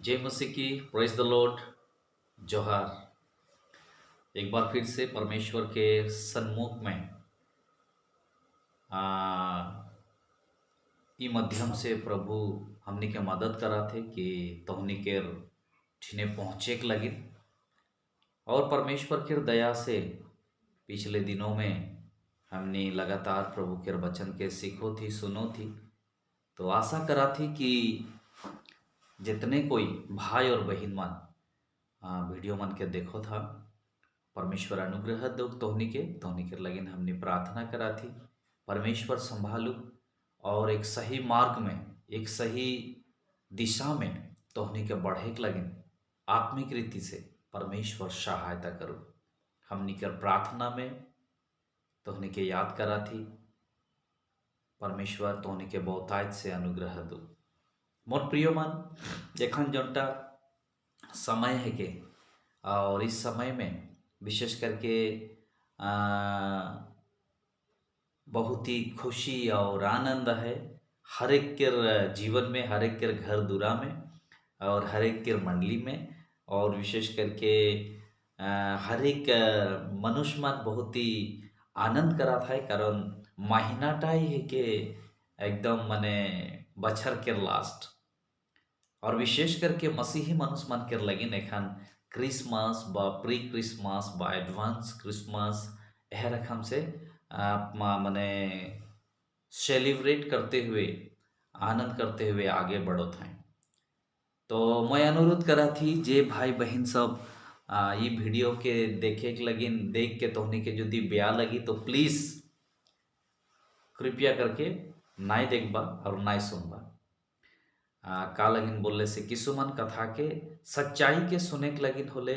जय मसीह की, praise the Lord. जोहार। एक बार फिर से परमेश्वर के सन्मुख में आ, ई माध्यम से प्रभु हमनी के मदद करा थे कि तोहनी के ठिने पहुँचे के लगे। और परमेश्वर के दया से पिछले दिनों में हमने लगातार प्रभु के वचन के सीखो थी, सुनो थी। तो आशा करा थी कि जितने कोई भाई और बहन मन वीडियो मन के देखो था, परमेश्वर अनुग्रह दो तोहनी के लगिन हमने प्रार्थना करा थी। परमेश्वर संभालू और एक सही मार्ग में, एक सही दिशा में तोहनी के बढ़े के लगिन आत्मिक रीति से परमेश्वर सहायता करो। हमनी के प्रार्थना में तोहनी के याद करा थी, परमेश्वर तोहनी के बहुतायत से अनुग्रह दो। मोर प्रिय मन, एखन जोनटा समय है के और इस समय में विशेष करके बहुत ही खुशी और आनंद है हर एक के जीवन में, हर एक के घर दुरा में और हर एक के मंडली में। और विशेष करके हर एक मनुष्य मन बहुत ही आनंद करा था, कारण महीनाटाई है के एकदम माने बछर के लास्ट। और विशेष करके मसीही मनुष्य मन के लगिन एखन क्रिसमस बा प्री क्रिसमस बा एडवांस क्रिसमस यह रकम से माने सेलिब्रेट करते हुए, आनंद करते हुए आगे बढ़त हैं। तो मैं अनुरोध करा थी जे भाई बहन सब ये वीडियो के देखे के लगिन, देख के तोहनी के यदि ब्या लगी तो प्लीज़ कृपया करके नाई देखबा और नाई सुनबा। का लगिन बोलले से किसुमन कथा के सच्चाई के सुने के लगिन होले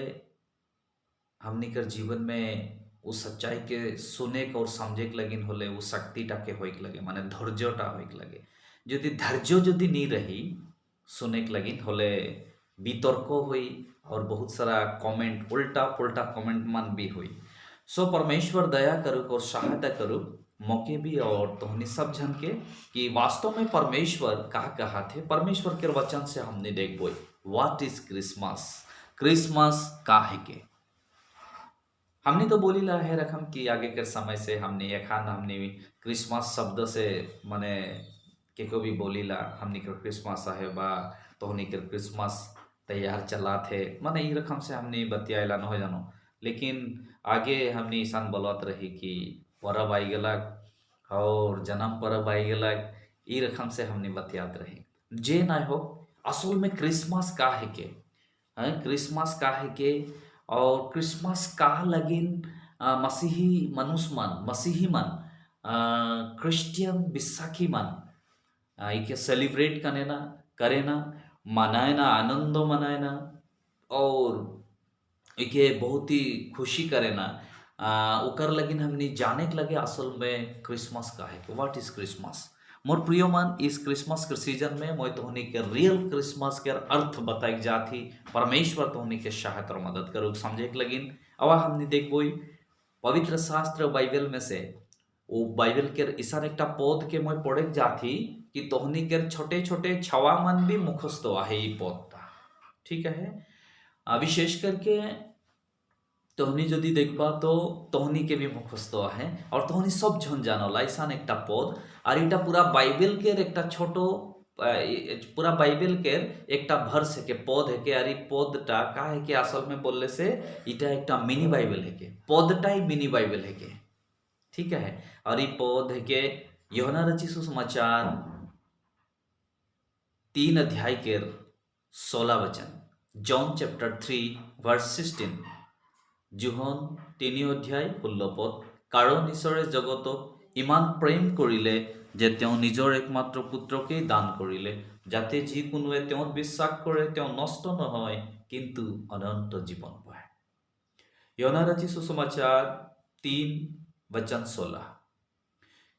हमनी कर जीवन में उस सच्चाई के सुने के और समझे के लगिन होले वो शक्तिटा के होए के लगे, माने धैर्यटा होए के लगे। यदि धैर्य यदि नहीं रही सुने के लगिन होले वितर्क हुई और बहुत सारा कमेंट, उल्टा पुल्टा कमेंट मन भी हुई। सो परमेश्वर दया करुक और सहायता करुक मौके भी और तोहनी सब जन के कि वास्तव में परमेश्वर का कहा थे। परमेश्वर के वचन से हमने देख बोई व्हाट इज क्रिसमस, क्रिसमस का है के हमने तो बोली ला है रकम कि आगे के समय से हमने एखान हमने क्रिसमस शब्द से माने के को भी बोली ला हमने के क्रिसमस है बा तोहनी के क्रिसमस तैयार चला थे, माने ये रकम से हमने बतियाला न हो जानो। लेकिन आगे हमने ईसान बोलत रही कि परब आई गलक और जन्म परब आई गलक, ये रकम से हमने बतियात रही। जे ना हो असल में क्रिसमस का है के, क्रिसमस का है के और क्रिसमस का लगिन मसीही मनुष्य मन, मसीही मन, क्रिश्चियन विसाखी मन इके सेलिब्रेट करेना करेना, मनाएना, आनंद मनाएना और इके बहुत ही खुशी करेना। ओकर लगिन हमने जाने के लगे असल में क्रिसमस का है कि व्हाट इज क्रिसमस। मोर प्रिय मन, इस क्रिसमस के सीजन में मैं तोहनी के रियल क्रिसमस के अर्थ बताई जाती। परमेश्वर तोहनी के सहायता और मदद करो समझे के लगिन। अब हमने देखो पवित्र शास्त्र बाइबल में से वो बाइबल के ईसा एक पौध के मैं पढ़े जाती कि तोहनी के छोटे छोटे छवा मन भी मुखस्त है ये पौधटा, ठीक है। विशेष करके तोहनी यदि देखबा तो तोहनी के भी मुखस्त है और तोहनी सब झन जानो लाइसान एक पौध और इटा पूरा बाइबल के एक छोटो पूरा बाइबल के एक भर्स है के पौध है के और पौधटा का है के असल में बोलले से इटा एक मिनी बाइबल है के पौधटा ही मिनी बाइबल है के, ठीक है। और ये पौध है के यूहन्ना रचित सुसमाचार 3 अध्याय के 16 वचन, जॉन चैप्टर 3 वर्स 16, जोहन 3 অধ্যায় 16 পদ, কাৰণ ঈশ্বৰে জগতক ইমান প্ৰেম কৰিলে যে তেওঁ নিজৰ একমাত্ৰ পুত্ৰকেই দান কৰিলে, যাতে যিকোনোৱে তেওঁত বিশ্বাস কৰে তেওঁ নষ্ট নহয় কিন্তু অনন্ত জীৱন পায়। यूहन्ना रचित सुसमाचार 3 वचन 16।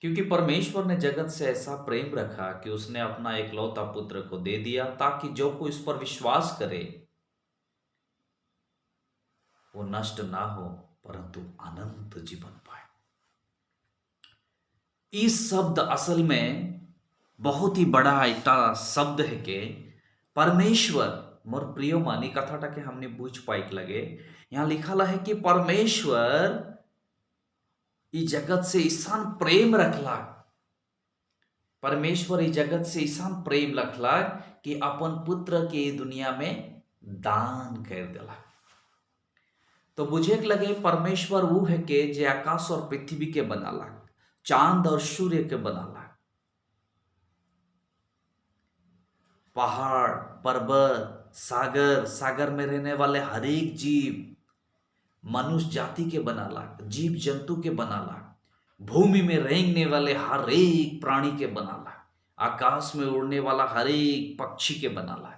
क्योंकि परमेश्वर ने जगत से ऐसा प्रेम रखा कि उसने अपना एकलौता पुत्र को दे दिया ताकि जो कोई इस पर विश्वास करे वो नष्ट ना हो परंतु अनंत जीवन पाए। इस शब्द असल में बहुत ही बड़ा एक शब्द है कि परमेश्वर मोर प्रिय मानी कथाटा के हमने बुझ पाइक लगे। यहाँ लिखल है कि परमेश्वर ई जगत से ईसान प्रेम रखला, परमेश्वर ई जगत से ईसान प्रेम रखला कि अपन पुत्र के दुनिया में दान कर दिला। तो बुझे के लगे परमेश्वर वो है के जे आकाश और पृथ्वी के बनाला, चांद और सूर्य के बनाला, पहाड़, पर्वत, सागर, सागर में रहने वाले हर एक जीव, मनुष्य जाति के बनाला, जीव जंतु के बनाला, भूमि में रेंगने वाले हर एक प्राणी के बनाला, आकाश में उड़ने वाला हर एक पक्षी के बनाला।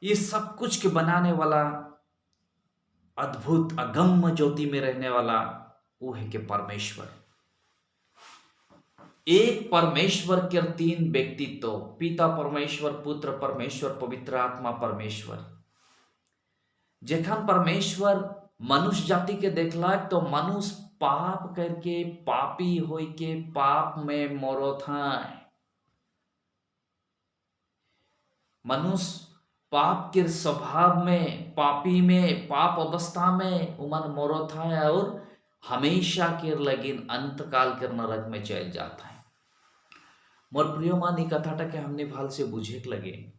ये सब कुछ के बनाने वाला अद्भुत अगम्य ज्योति में रहने वाला वो है कि परमेश्वर। एक परमेश्वर के तीन व्यक्तित्व, पिता परमेश्वर, पुत्र परमेश्वर, पवित्र आत्मा परमेश्वर। जखन परमेश्वर मनुष्य जाति के देखला तो मनुष्य पाप करके, पापी होय के पाप में मरत है। मनुष्य पाप के स्वभाव में, पापी में, पाप अवस्था में उमन मरत है और हमेशा के लगिन अंतकाल के नरक में चल जाता है। मोर प्रिय मानी कथाटा के हमने भाल से बुझे के लगे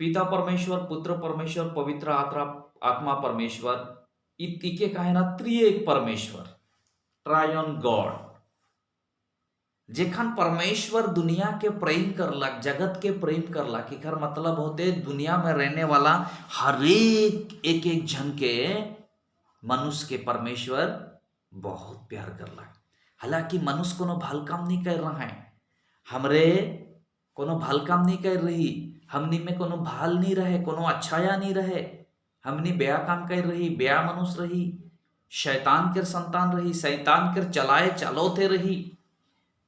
पिता परमेश्वर, पुत्र परमेश्वर, पवित्र आत्मा परमेश्वर, इके कहे ना त्रिएक परमेश्वर, ट्रायन गॉड। जेखन परमेश्वर दुनिया के प्रेम करलक, जगत के प्रेम करलक, एकर मतलब होते दुनिया में रहने वाला हर एक एक जन के, मनुष्य के परमेश्वर बहुत प्यार करलक। हालांकि मनुष्य कोनो भल काम नहीं कर रहा है, हमरे कोनो भल काम नहीं कर रही, हमनी में कोनो भाल नहीं रहे, कोनो अच्छाया नहीं रहे, हमनी बेया काम कर रही, बेया मनुष्य रही, शैतान के संतान रही, शैतान के चलाए चलोते रही।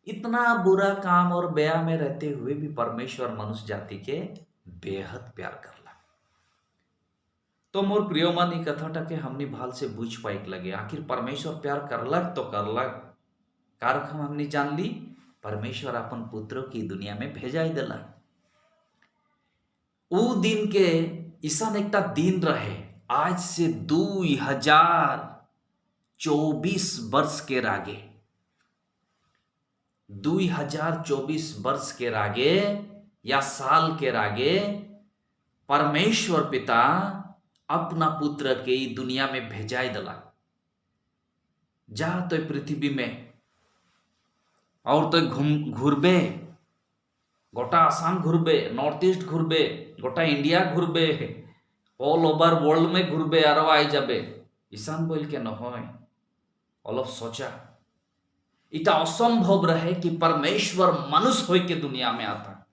इतना बुरा काम और बेया में रहते हुए भी परमेश्वर मनुष्य जाति के बेहद प्यार करला। तो मोर प्रिय मानी कथाटा के हमनी भाल से बुझ पाइक लगे आखिर परमेश्वर प्यार करलक तो करलक, कारक हमनी जान ली परमेश्वर अपन पुत्रों की दुनिया में भेजाई दिला। उ दिन के ईसन एक दिन रहे, आज से 2024 वर्ष के आगे, 2024 वर्ष के आगे या साल के आगे परमेश्वर पिता अपना पुत्र के दुनिया में भेजाई दिला। जा तो पृथ्वी में और तो घूरबे, गोटा आसाम घूरबे, नॉर्थ ईस्ट घूरबे, गोटा इंडिया घूरबे, ऑल ओवर वर्ल्ड में घूरबे और आई जाबे। ईशान बोल के नहय, अलग सोचा इटा असंभव रहे कि परमेश्वर मनुष्य होय के दुनिया में आता,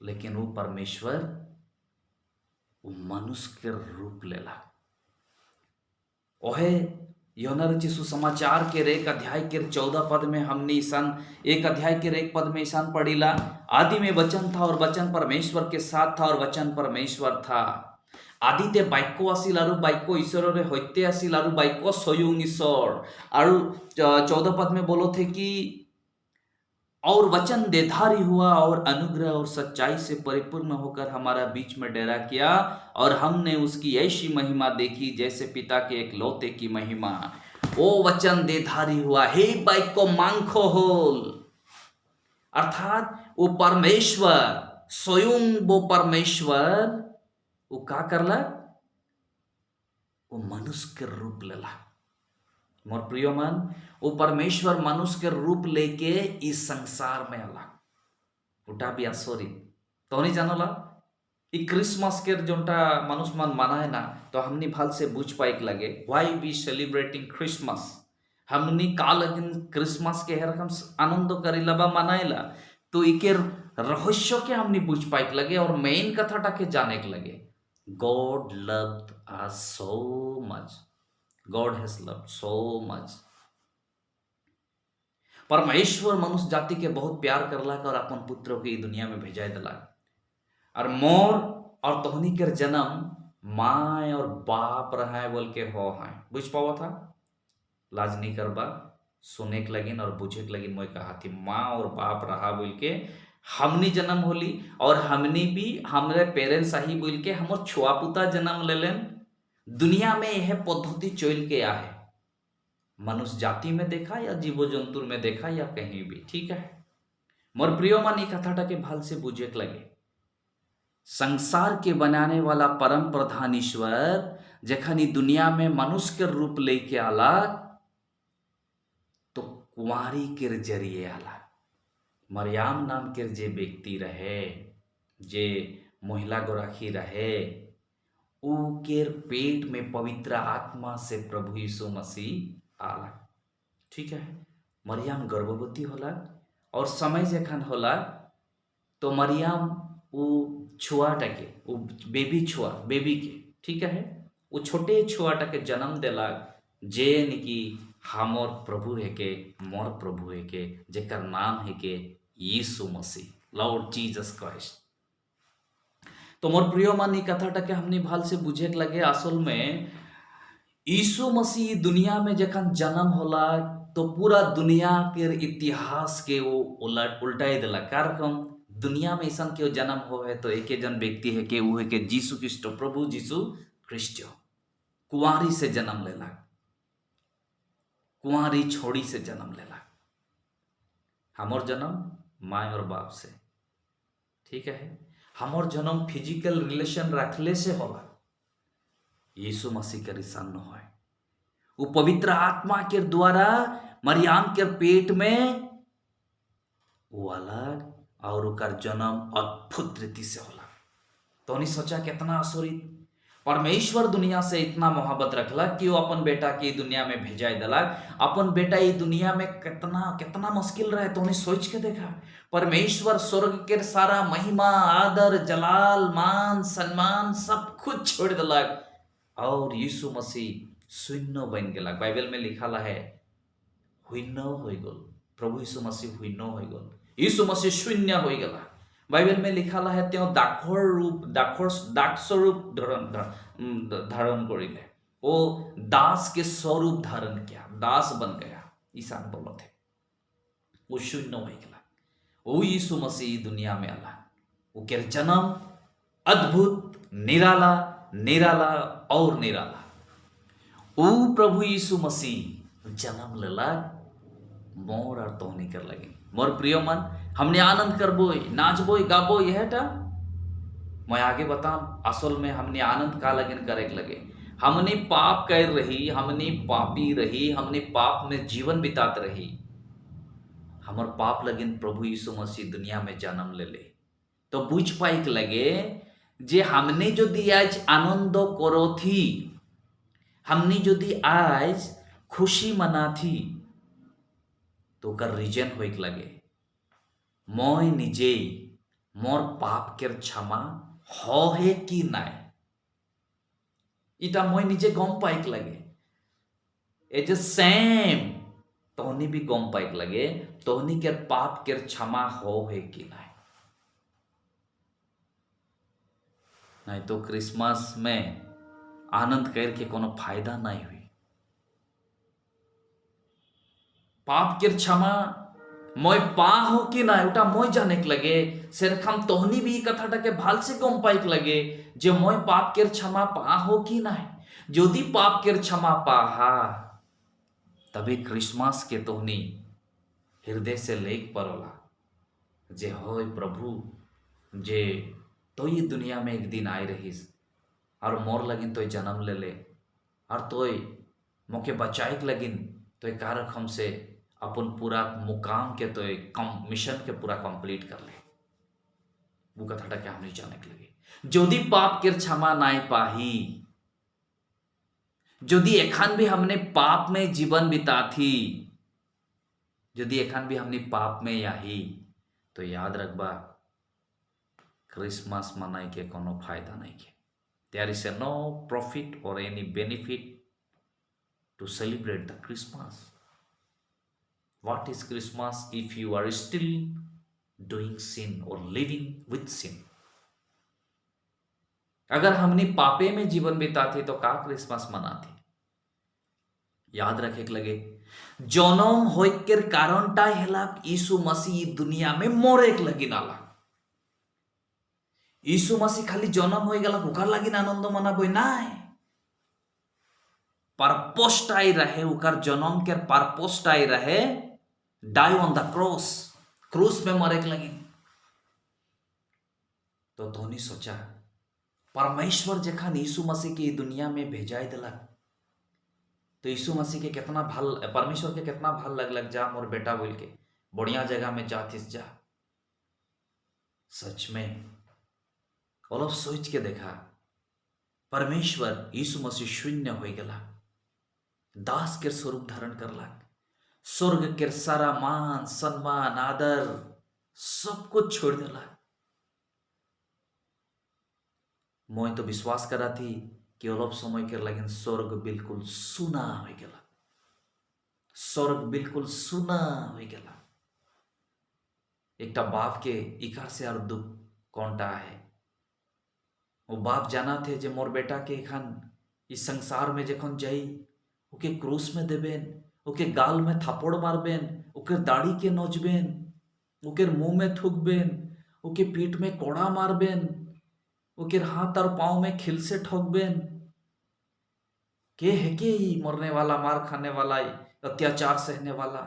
लेकिन वो परमेश्वर वो मनुष्य के रूप लेला। ओहे यूहन्ना रचित सुसमाचार के 1 अध्याय के 14 पद में हमने ईसान 1 अध्याय के 1 पद में ईसान पढ़ीला, आदि में वचन था और वचन परमेश्वर के साथ था और वचन परमेश्वर था। आदिते बाक्य आसिल और बाक्य ईश्वर सत्य आसिल और बाक्य स्वयं ईश्वर। और 14 पद में बोलो थे कि और वचन देधारी हुआ और अनुग्रह और सच्चाई से परिपूर्ण होकर हमारा बीच में डेरा किया, और हमने उसकी ऐसी महिमा देखी जैसे पिता के एकलौते की महिमा। ओ वचन देधारी हुआ, हे बाइको मांखो होल, अर्थात वो परमेश्वर स्वयं, वो परमेश्वर वो का करला, वो मनुष्य के रूप लेला। मोर प्रिय मन, वो परमेश्वर मनुष्य के रूप लेके इस संसार में आला। उठा भी आश्चर्य तो नहीं जानला ई क्रिसमस के जोटा मनुष्य मन माना है ना, तो हमनी भाल से बुझ पाइक लगे व्हाई वी सेलिब्रेटिंग क्रिसमस। हमनी का लगिन क्रिसमस के हर हम आनंद करेला बा मनाइला, तो इके रहस्य के हमनी बुझ पाइक लगे और मेन कथाटा के जाने के लगे। God loved us so much, God has loved so much। परमेश्वर मनुष्य जाति के बहुत प्यार करला और अपन पुत्रों के दुनिया में भेजाई दिला। और मोर और तोहनी के जन्म माँ और बाप रहा है बोल के हो है, बुझ पावा था, लाज नहीं करबा, सुने के लगिन और बुझे के लगिन मोय कहा थी माँ और बाप रहा बोल के हमनी जन्म होली और हमनी भी हमारे पेरेंट्स ही बोल के हम छुआपुता जन्म ले लेन। दुनिया में यह पद्धति चल के आ है, मनुष्य जाति में देखा या जीव जंतुर में देखा या कहीं भी, ठीक है। मोर प्रिय मन कथाटा के भाल से बुझे लगे, संसार के बनाने वाला परम प्रधान ईश्वर जखन दुनिया में मनुष्य के रूप लेके आला तो कुंवारी के जरिए आला। मरियाम नाम के जे व्यक्ति रहे, जे महिला गोराखी रहे, ऊ केर पेट में पवित्र आत्मा से प्रभु यीशु मसीह आला, ठीक है। मरियम गर्भवती होला और समय जखन होला तो मरियम वो छुआटा के, वो बेबी के, ठीक है, वो छोटे छुआटा के जन्म देला, जे निकी हमर प्रभु है के, मोर प्रभु है के, जेकर नाम है के यीशु मसीह, लॉर्ड जीसस क्राइस्ट। तो मोर प्रिय मान कथाटा के हमने भाल से बुझे लगे, असल में यीशु मसीह दुनिया में जखन जन्म होला तो पूरा दुनिया के इतिहास के वो उल्टाई दिला। कारण दुनिया में ऐसा क्यों जन्म हो है तो एक जन व्यक्ति है कि वो है कि जीसु क्रिस्ट, प्रभु जीसु क्रिस्ट कुंवारी से जन्म लेला, कुंवारी छोड़ी से जन्म लेला। हमर जन्म माँ और बाप से, ठीक है। हमर जन्म फिजिकल रिलेशन रखले से होला, यीशु मसीह के रिसन न है। वो पवित्र आत्मा के द्वारा मरियम के पेट में वो अलग और उकर जन्म अद्भुत रीति से होला। तो उन्हें सोचा कितना आश्चर्य, परमेश्वर दुनिया से इतना मोहब्बत रखला कि वो अपन बेटा की दुनिया में भेजा दिलक। अपन बेटा ये दुनिया में कितना कितना मुश्किल रहे, तो उन्हें सोच के देखा, परमेश्वर स्वर्ग के सारा महिमा, आदर, जलाल, मान, सम्मान सब कुछ छोड़ दिलक और यीशु मसीह शून्य बन गया। बाइबल में लिखा है हुइन्न हो गल, प्रभु यीशु मसीह हुइन्न हो गल, यीशु मसीह शून्य हो गला। बाइबल में लिखा है त्यों दाखर रूप, दाख स्वरूप धारण करिले, वो दास के स्वरूप धारण किया, दास बन गया। ईसा बोलो थे वो शून्य हो गला, वो यीशु मसीह दुनिया में आला। वो के जन्म अद्भुत, निराला, निराला और निराला। वो प्रभु यीशु मसीह जन्म लेला, मोर और तोहनी कर लगे। मोर प्रिय मन, हमने आनंद करबो, नाचबो, गाबो, यहटा मैं आगे बताम। असल में हमने आनंद का लगन करे लगे, हमने पाप कर रही, हमने पापी रही, हमने पाप में जीवन बितात रही। हमर पाप लगन प्रभु यीशु मसीह दुनिया में जन्म ले ले तो बुझ पाई लगे जे हमने जो दी आज आनंद करो थी, हमने जो दी आज खुशी मना थी, तो कर रीजन हो लगे मैं निजे मोर पाप के क्षमा हो है कि नाय, इटा मैं निजे गम पाइक लगे। एज सेम तोहनी भी गम पाइक लगे, तोहनी के पाप के क्षमा हो है कि नाय। नहीं तो क्रिसमस में आनंद करके कोनो फायदा नहीं हुई। पाप के क्षमा मोय पा हो कि ना उटा मोय जाने के लगे। सेरखम तोहनी भी कथाटा के भाल से गम पाइक लगे जे मोय पाप के क्षमा पा हो कि ना। यदि पाप के क्षमा पाहा तभी क्रिसमस के तोहनी हृदय से लेख परोला जे होय प्रभु, जे तो ये दुनिया में एक दिन आए रहीस और मोर लगिन तो जन्म ले ले और तो मोके बचाए लगिन तो कारक हमसे अपन पूरा मुकाम के तो कम मिशन के पूरा कंप्लीट कर ले। वो कथाटा क्या हमने जाने के लगे जोदी पाप के क्षमा नाई पाही, जोदी एखान भी हमने पाप में जीवन बिता थी, जोदी एखान भी हमने पाप में याही, तो याद रखबा क्रिसमस मनाई के कोनो फायदा नहीं के। There is no profit or any benefit to celebrate the Christmas. What is Christmas if you are still doing sin or living with sin? अगर हमने पापे में जीवन बिताते तो का क्रिसमस मनाते। याद रखे लगे जनम होइकेर कारणटाई हेला यीशु मसीह दुनिया में मोरेक लगी नाला। यीशु मसीह खाली जनम हो गला उकार लगी आनंद मनाबो नाय, पारपोस्टाई रहे उकार जनम के पारपोस्टाई रहे डाई ऑन द क्रॉस, क्रूस में मरेक लगी। तो धोनी सोचा परमेश्वर जखन यीशु मसीह की दुनिया में भेजाई दिला तो यीशु मसीह के कितना भल, परमेश्वर के कितना भल लगलक जा मोर बेटा बोल के बढ़िया जगह में जातिस जा। सच में और सोच के देखा परमेश्वर यीशु मसीह शून्य हो गला, दास के स्वरूप धारण करलक, स्वर्ग के सारा मान सम्मान आदर सब कुछ छोड़ दिला। मैं तो विश्वास करा थी कि अलग समय के लगिन स्वर्ग बिल्कुल सुना हो गला, स्वर्ग बिल्कुल सुना हो गला। एक बाप के इकार से और दुख कौनटा है। वो बाप जाना थे जे मोर बेटा के एखन इस संसार में जखन जाई ओके क्रूस में देबेन, ओके गाल में थापड़ मारबेन, ओके दाढ़ी के नोचबेन, ओके मुंह में थूकबेन, ओके पीठ में कोड़ा मारबेन, ओके हाथ और पांव में खिल से ठोकबेन। के है के ही मरने वाला, मार खाने वाला, अत्याचार सहने वाला,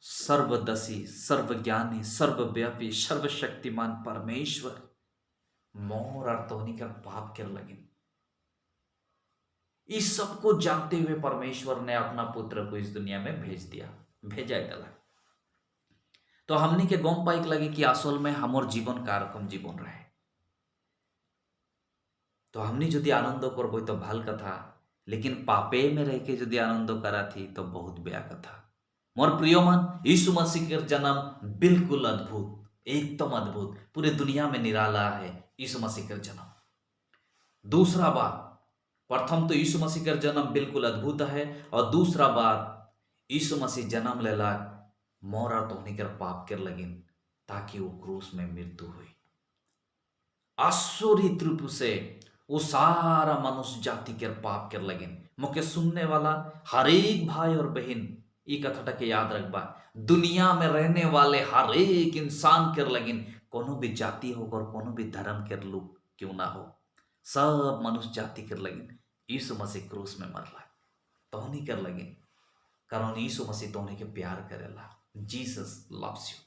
सर्वदसी सर्वज्ञानी सर्वव्यापी सर्वशक्तिमान परमेश्वर मोर और तोहनी का पाप कर लगे। इस सब को जानते हुए परमेश्वर ने अपना पुत्र को इस दुनिया में भेज दिया, भेजा दिला। तो हमनी के गम पाइक लगे कि असल में हमर जीवन का रकम जीवन रहे। तो हमनी यदि आनंद करबो तो भल कथा, लेकिन पापे में रह के यदि आनंद करा थी तो बहुत बया कथा। मोर प्रिय मन, यीशु मसीह के जन्म बिल्कुल अद्भुत, एकदम अद्भुत, पूरे दुनिया में निराला है यीशु मसीह का जन्म। दूसरा बात, प्रथम तो यीशु मसीह का जन्म बिल्कुल अद्भुत है, और दूसरा बात यीशु मसीह जन्म लेला मोर और तोहनी कर पाप कर लगिन ताकि वो क्रूस में मृत्यु हुई। आश्चर्य रूप से वो सारा मनुष्य जाति के पाप कर लगिन। मुके सुनने वाला हर एक भाई और बहन ये कथाटा के याद रखबा, दुनिया में रहने वाले हर एक इंसान कर लगिन, कोनो भी जाति होकर कोनो भी धर्म के लोग क्यों ना हो, सब मनुष्य जाति कर लगिन यीशु मसीह क्रूस में मरला तोहनी कर लगिन, कारण यीशु मसीह तोहनी के प्यार करेला। जीसस लव्स यू,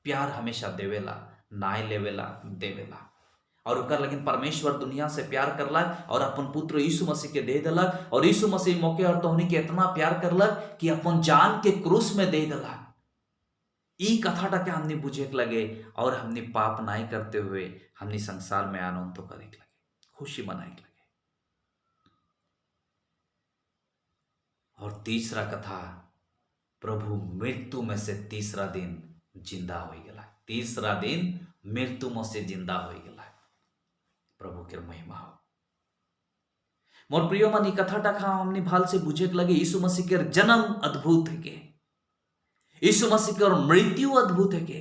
प्यार हमेशा देवेला, नाय लेवेला देवेला। और ओकर लगिन परमेश्वर दुनिया से प्यार करलक और अपन पुत्र यीशु मसीह के दे दिलक, और यीशु मसीह मौके और तोहनी के इतना प्यार करलक कि अपन जान के क्रूस में दे दिलक। ई कथाटा के हमने बुझे लगे और हमने पाप नहीं करते हुए हमने संसार में आनंद तो करे लगे, खुशी मनाए लगे। और तीसरा कथा, प्रभु मृत्यु में से तीसरा दिन जिंदा हो गया, तीसरा दिन मृत्यु में से जिंदा हो गया। प्रभु के महिमा हो। मोर प्रिय मन, ई कथाटा खा हमने भाल से बुझे लगे यीशु मसीह के जन्म अद्भुत है के, यीशु मसीह के मृत्यु अद्भुत है के,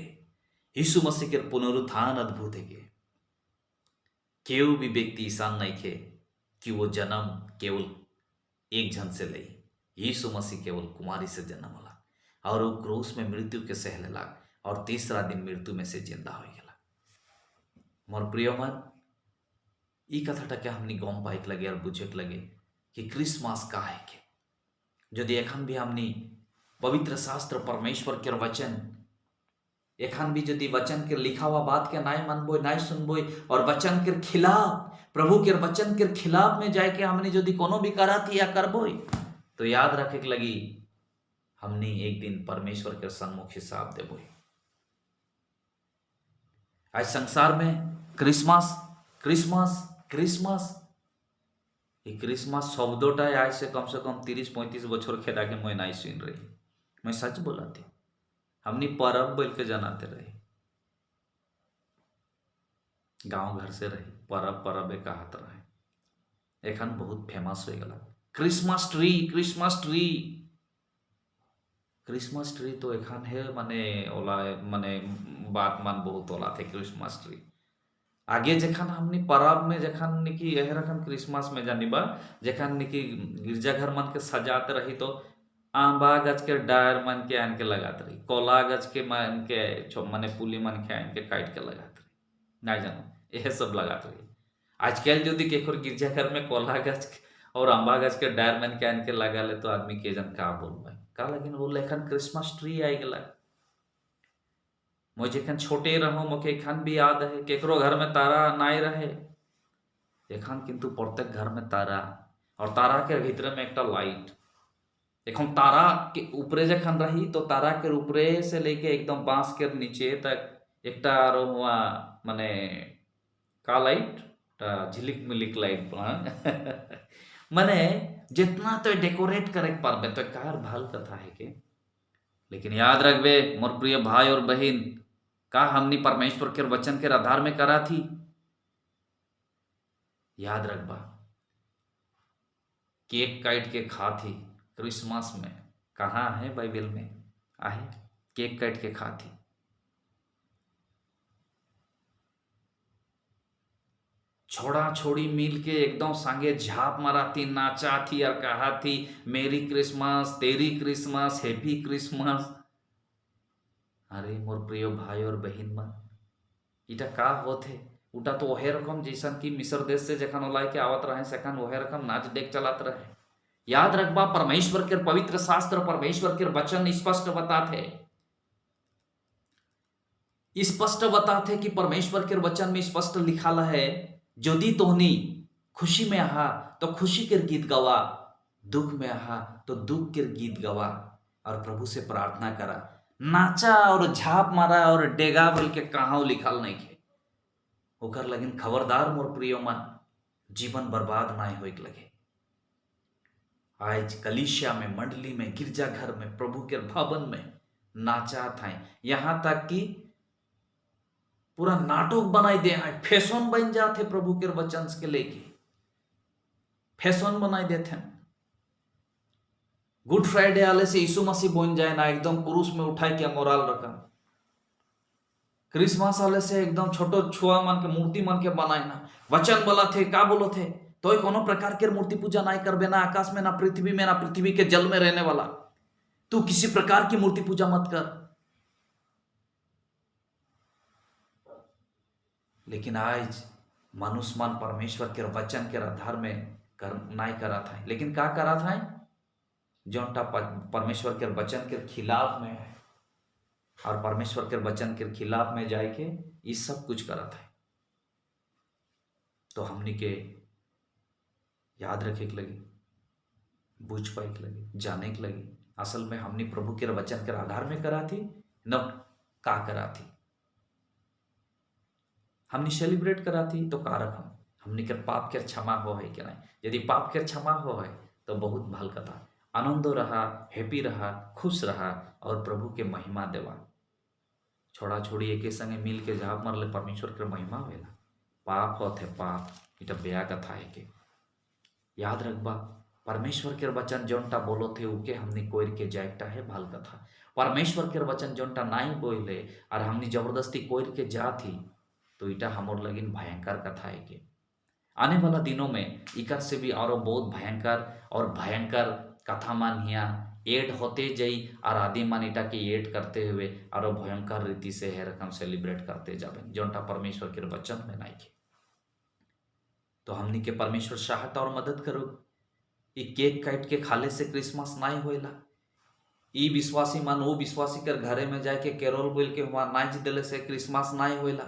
यीशु मसीह के पुनरुत्थान अद्भुत है के। केव भी व्यक्ति ईसान नहीं खे कि वो जन्म केवल एक जन से ले, यीशु मसीह केवल कुमारी से जन्म होला और वो क्रूस में मृत्यु के सहले लाग और तीसरा दिन मृत्यु में से जिंदा हो गया। मोर प्रिय मन, ई कथाटा क्या हमनी गम पाइक लगे और बुझेक लगे कि क्रिसमस का है के। यदि एखन भी हमनी पवित्र शास्त्र परमेश्वर के वचन, एखन भी यदि वचन के लिखा हुआ बात के नाय मानबो नाय सुनबो और वचन के खिलाफ, प्रभु के वचन के खिलाफ में जाए के हमने यदि कोनो भी कराती या करबो, तो याद रखे लगी हमनी एक दिन परमेश्वर के सम्मुख हिसाब देबो। आज संसार में क्रिसमस क्रिसमस क्रिसमस, ये क्रिसमस शब्दोटा आज से कम 30-35 बछर खेला के मैं नहीं सुन रही। मैं सच बोला थी, हमने परब बोल के जनाते रहे, गांव घर से रही परब परब एक हाथ रहे। एखन बहुत फेमस हो गला Christmas tree, Christmas tree, Christmas tree तो एखन है माने ओला माने बात मान बहुत ओला थे क्रिसमस ट्री। आगे जखन हमनी परब में जखन निकी एहरखन क्रिसमस में जानिबा जखन निकी गिरजाघर मन के सजात रही तो आंबा गज के डायर मन के आन के लगात रही, कोला गज के मन के माने पुली मन के आन के काट के लगात रही, ना जानो यह सब लगात रही। आजकल जो दी केखर गिरजाघर में कोला गज और आंबा गज के डायर मन के आन के लगा ले तो आदमी के जन का बोलबा का, लेकिन वो लेखन क्रिसमस ट्री आई गला। मुझे जेखन छोटे रहो मोके एखन भी याद है केकरो घर में तारा नाई रहे, एखन किंतु प्रत्येक घर में तारा, और तारा के भीतर में एक लाइट। एखन तारा के ऊपरे जखन रही तो तारा के ऊपरे से लेके एकदम बांस के नीचे तक एक हुआ माने का लाइट झिलिक मिलिक लाइट माने जितना तो डेकोरेट करे पारबे तो कार भाल कथा है के। लेकिन याद रखबे मोर प्रिय भाई और बहन, का हमनी परमेश्वर के वचन के आधार में करा थी। याद रखबा केक काट के खा थी क्रिसमस में, कहाँ है बाइबल में आहे केक काट के खा थी। छोड़ा छोड़ी मिल के एकदम संगे झाप मारा थी, नाचा थी और कहा थी मेरी क्रिसमस तेरी क्रिसमस हैप्पी क्रिसमस। अरे मोर प्रिय भाई और बहन मन, इटा का होथे उटा तो वहे रकम जैसन कि मिस्र देश से जखन ओलाय के आवत रहे सकन वहे रकम नाच देख चलत रहे। याद रखबा परमेश्वर के पवित्र शास्त्र परमेश्वर के वचन स्पष्ट बताते, स्पष्ट बताते कि परमेश्वर के वचन में स्पष्ट लिखा है यदि तोहनी खुशी में आहा तो खुशी के गीत गवा, दुख में आहा तो दुख के गीत गवा, और प्रभु से प्रार्थना करा। नाचा और झाप मारा और डेगा बोल के कहाँ लिखल नहीं खे ओकर, लेकिन खबरदार मोर प्रिय मन जीवन बर्बाद ना हो लगे। आज कलीसिया में मंडली में गिरजाघर में प्रभु के भवन में नाचा था, यहाँ तक कि पूरा नाटक बनाई दे, फैशन बन जाते प्रभु के वचन के लेके फैशन बनाई देते। गुड फ्राइडे आले से यीशु मसीह बन जाए ना एकदम क्रूस में उठाए के मोराल रखा। क्रिसमस आले से एकदम छोटो छुआ मन के मूर्ति मन के बनाए ना, वचन बोला थे का बोलो थे तो कोनो प्रकार के मूर्ति पूजा नहीं करबे, ना आकाश में ना पृथ्वी में ना पृथ्वी के जल में रहने वाला, तू किसी प्रकार की मूर्ति पूजा मत कर। लेकिन आज मनुष्य मन परमेश्वर के वचन के आधार में नहीं करा था, लेकिन का करा था जोटा परमेश्वर के वचन के खिलाफ में है और परमेश्वर के वचन के खिलाफ में जाए के ये सब कुछ करा था। तो हमनी के याद रखे के लगी, बुझ पाए के लगी, जाने के लगी असल में हमनी प्रभु के वचन के आधार में करा थी न का करा थी। हमनी सेलिब्रेट करा थी तो कारक हमनी के पाप के क्षमा हो है कि नहीं, यदि पाप के क्षमा हो है तो बहुत भल कथा, आनंद रहा, हैप्पी रहा, खुश रहा और प्रभु के महिमा देवा। छोड़ा छोड़ी एक संगे मिल के झाप मारले परमेश्वर के महिमा होएला, पाप होते पाप इटा बया कथा है के। याद रखबा परमेश्वर के वचन जोनटा बोलो थे उके हमने कोयर के जायटा है भल कथा। परमेश्वर के वचन जोनटा नहीं बोले और हमने जबरदस्ती कोयर के जा थी तो इटा हमर लगिन भयंकर कथा है के। आने वाला दिनों में इका से भी और बहुत भयंकर कथा मान हिया एड होते जाई और आदि मान इटा के एड करते हुए और भयंकर रीति से है रकम सेलिब्रेट करते जाबे जोनटा परमेश्वर के वचन में नहीं के। तो हमनी के परमेश्वर सहायता और मदद करो। ये केक काट के खाले से क्रिसमस नहीं होएला। ई विश्वासी मान वो विश्वासी कर घरे में जाके कैरोल बोल के वहां नाच दिले से क्रिसमस नहीं होएला।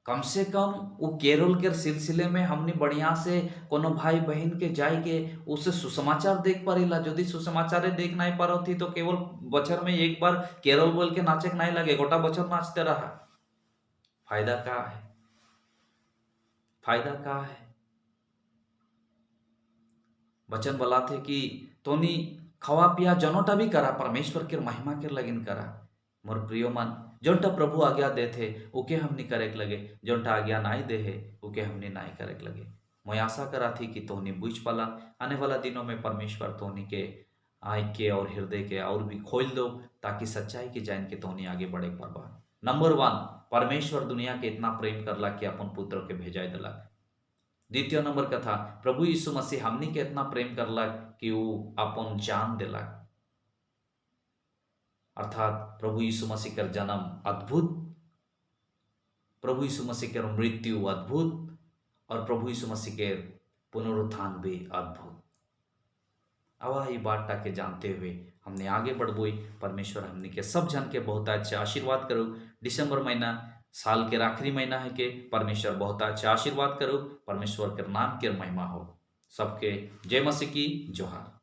कम से कम वो केरोल के सिलसिले में हमने बढ़िया से कोनो भाई बहन के जाए के उससे सुसमाचार देख पारेला। यदि सुसमाचार देख नहीं पा रही थी तो केवल बचर में एक बार केरोल बोल के नाचे नहीं लगे, गोटा बचर नाचते रहा, फायदा का है? फायदा का है? वचन बोला थे कि तोनी खवा पिया जनोटा भी करा, परमेश्वर के महिमा के लगिन करा। मोर प्रियो मन जोनटा प्रभु आज्ञा दे थे उके हमनी करे लगे, जोनटा आज्ञा नहीं दे है उके हमनी नहीं करे लगे। मैं आशा करा थी कि तोहनी बुझ पाला। आने वाला दिनों में परमेश्वर तोहनी के आँख के और हृदय के और भी खोल दो ताकि सच्चाई की जान के तोहनी आगे बढ़े पाबा। नंबर 1 परमेश्वर दुनिया के इतना प्रेम करला कि अपन पुत्र के भेजाई दिलक। द्वितीय नंबर कथा, प्रभु यीशु मसीह हमनी के इतना प्रेम करलक कि वो अपन जान दिलक। अर्थात प्रभु यीशु मसीह कर जन्म अद्भुत, प्रभु यीशु मसीह के मृत्यु अद्भुत और प्रभु यीशु मसीह के पुनरुत्थान भी अद्भुत। अब ये बात के जानते हुए हमने आगे बढ़बोई। परमेश्वर हमने के सब जन के बहुत अच्छा आशीर्वाद करो। दिसंबर महीना साल के आखिरी महीना है के परमेश्वर बहुत अच्छा आशीर्वाद करो। परमेश्वर के नाम के महिमा हो। सबके जय मसीह की जोहार।